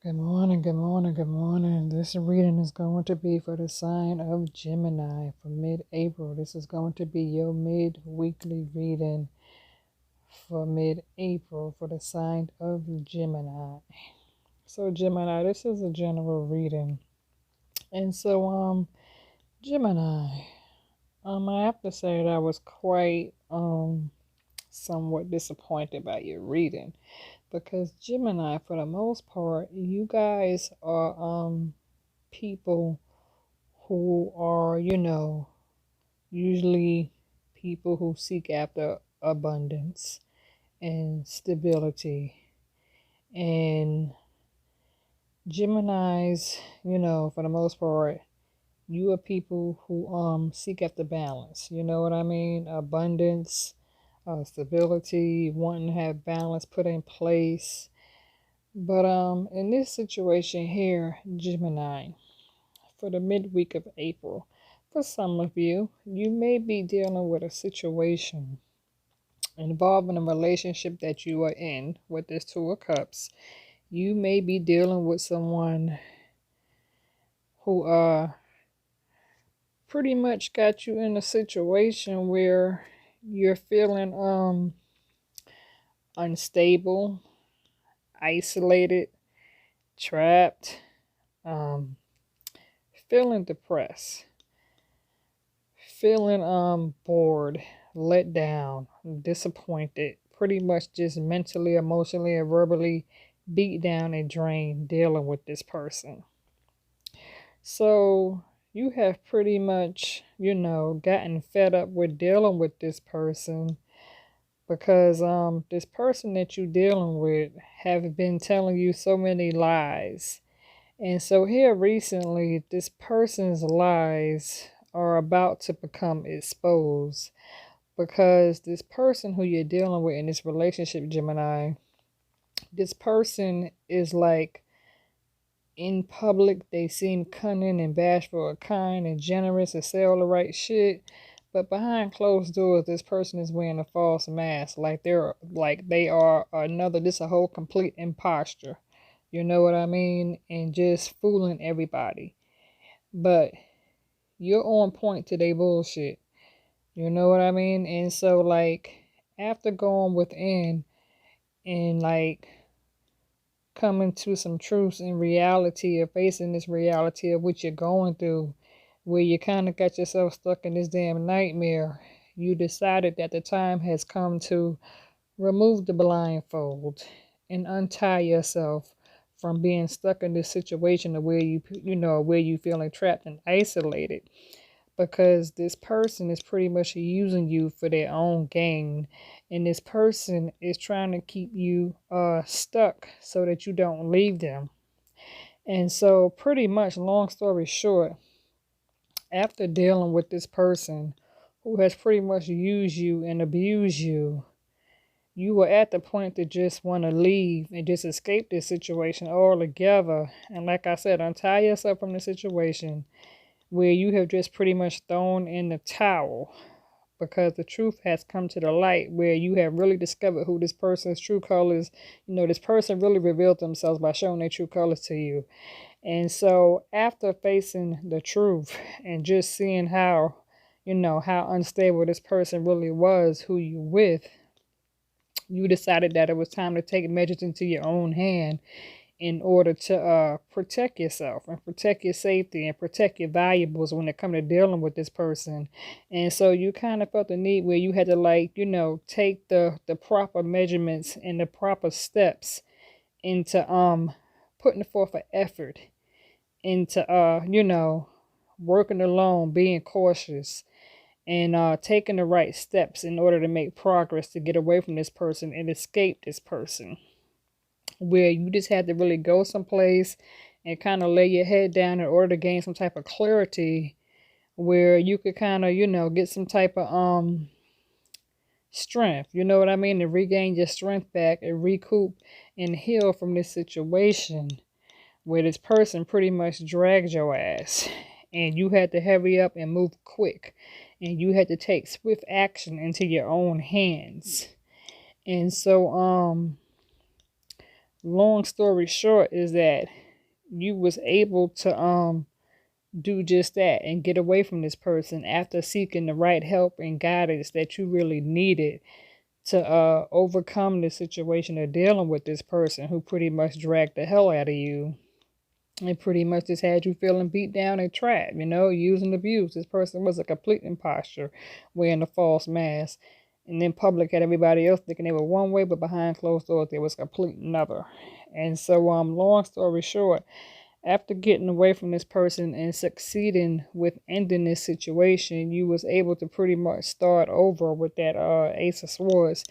Good morning, good morning, good morning. This reading is going to be for the sign of Gemini for mid-April. This is going to be your mid-weekly reading for mid-April for the sign of Gemini. So Gemini, this is a general reading. And so Gemini, I have to say that I was quite somewhat disappointed by your reading. Because Gemini, for the most part, you guys are people who are, usually people who seek after abundance and stability. And Geminis, for the most part, you are people who seek after balance. You know what I mean? Abundance, stability, wanting to have balance put in place. But in this situation here, Gemini, for the midweek of April, for some of you, you may be dealing with a situation involving a relationship that you are in with this Two of Cups. You may be dealing with someone who pretty much got you in a situation where you're feeling unstable, isolated, trapped, feeling depressed, feeling bored, let down, disappointed, pretty much just mentally, emotionally, and verbally beat down and drained dealing with this person. So you have pretty much, gotten fed up with dealing with this person because this person that you're dealing with have been telling you so many lies. And so here recently, this person's lies are about to become exposed because this person who you're dealing with in this relationship, Gemini, this person is like in public, they seem cunning and bashful or kind and generous and say all the right shit. But behind closed doors, this person is wearing a false mask, like they are another, this a whole complete imposter. You know what I mean? And just fooling everybody. But you're on point to their bullshit. You know what I mean? And so, like, after going within and, like, coming to some truths and reality of facing this reality of what you're going through, where you kind of got yourself stuck in this damn nightmare, you decided that the time has come to remove the blindfold and untie yourself from being stuck in this situation where where you feeling trapped and isolated, because this person is pretty much using you for their own gain, and this person is trying to keep you stuck so that you don't leave them. And so pretty much, long story short, after dealing with this person who has pretty much used you and abused you, you were at the point to just want to leave and just escape this situation altogether. And like I said, untie yourself from the situation where you have just pretty much thrown in the towel, because the truth has come to the light where you have really discovered who this person's true colors. This person really revealed themselves by showing their true colors to you. And so after facing the truth and just seeing how unstable this person really was who you with, you decided that it was time to take measures into your own hand in order to protect yourself and protect your safety and protect your valuables when it comes to dealing with this person. And so you kind of felt the need where you had to take the proper measurements and the proper steps into putting forth an effort into working alone, being cautious, and taking the right steps in order to make progress to get away from this person and escape this person, where you just had to really go someplace and kind of lay your head down in order to gain some type of clarity, where you could kind of get some type of strength, you know what I mean, and regain your strength back and recoup and heal from this situation where this person pretty much dragged your ass and you had to hurry up and move quick, and you had to take swift action into your own hands. And so long story short is that you was able to do just that and get away from this person after seeking the right help and guidance that you really needed to overcome the situation of dealing with this person who pretty much dragged the hell out of you and pretty much just had you feeling beat down and trapped, used and abused. This person was a complete imposter, wearing a false mask. And then public had everybody else thinking they were one way, but behind closed doors they was complete another. And so, long story short, after getting away from this person and succeeding with ending this situation, you was able to pretty much start over with that Ace of Swords,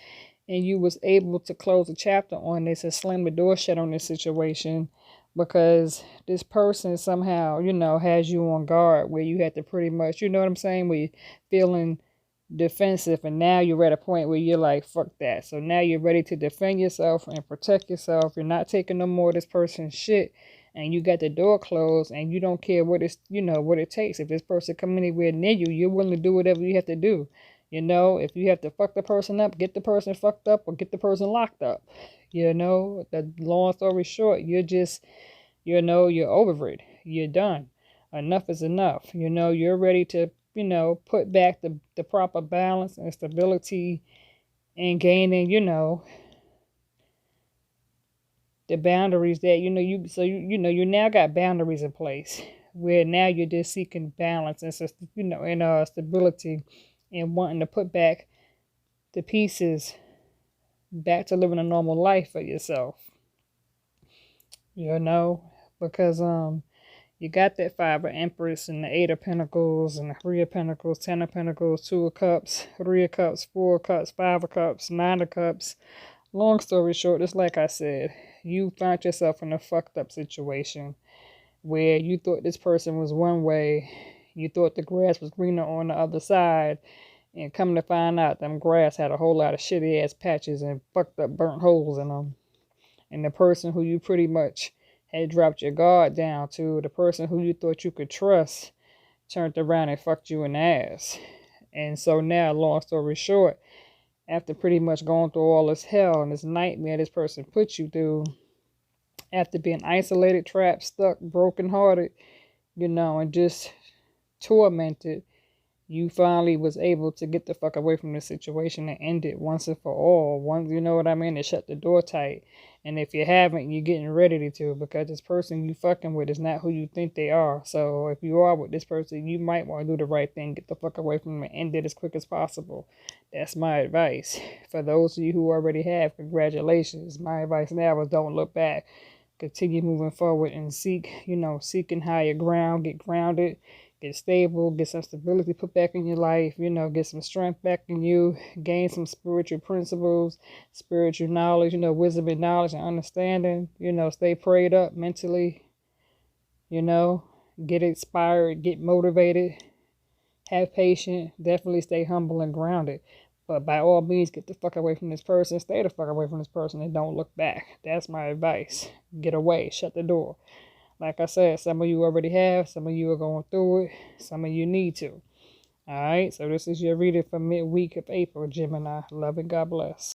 and you was able to close a chapter on this and slam the door shut on this situation, because this person somehow, has you on guard where you had to pretty much, you know what I'm saying, where you're feeling defensive, and now you're at a point where you're like, fuck that. So now you're ready to defend yourself and protect yourself. You're not taking no more of this person's shit, and you got the door closed, and you don't care what it's, what it takes. If this person come anywhere near you, you're willing to do whatever you have to do. If you have to fuck the person up, get the person fucked up, or get the person locked up. The long story short, you're just, you're over it. You're done. Enough is enough. You're ready to, put back the proper balance and stability and gaining, the boundaries that, you now got boundaries in place where now you're just seeking balance and, and stability and wanting to put back the pieces back to living a normal life for yourself, because, you got that Five of Empress and the Eight of Pentacles and the Three of Pentacles, Ten of Pentacles, Two of Cups, Three of Cups, Four of Cups, Five of Cups, Nine of Cups. Long story short, just like I said, you found yourself in a fucked up situation where you thought this person was one way, you thought the grass was greener on the other side, and come to find out them grass had a whole lot of shitty ass patches and fucked up burnt holes in them. And the person who you pretty much had dropped your guard down to, the person who you thought you could trust, turned around and fucked you in the ass. And so now, long story short, after pretty much going through all this hell and this nightmare this person put you through, after being isolated, trapped, stuck, brokenhearted, and just tormented, you finally was able to get the fuck away from the situation and end it once and for all. Once, you know what I mean? And shut the door tight. And if you haven't, you're getting ready to, because this person you fucking with is not who you think they are. So if you are with this person, you might want to do the right thing. Get the fuck away from them and end it as quick as possible. That's my advice. For those of you who already have, congratulations. My advice now is don't look back. Continue moving forward and seeking higher ground. Get grounded. Get stable, get some stability put back in your life, get some strength back in you, gain some spiritual principles, spiritual knowledge, wisdom and knowledge and understanding, stay prayed up mentally, get inspired, get motivated, have patience, definitely stay humble and grounded. But by all means, get the fuck away from this person, stay the fuck away from this person, and don't look back. That's my advice. Get away, shut the door. Like I said, some of you already have, some of you are going through it, some of you need to. All right, so this is your reading for midweek of April, Gemini. Love and God bless.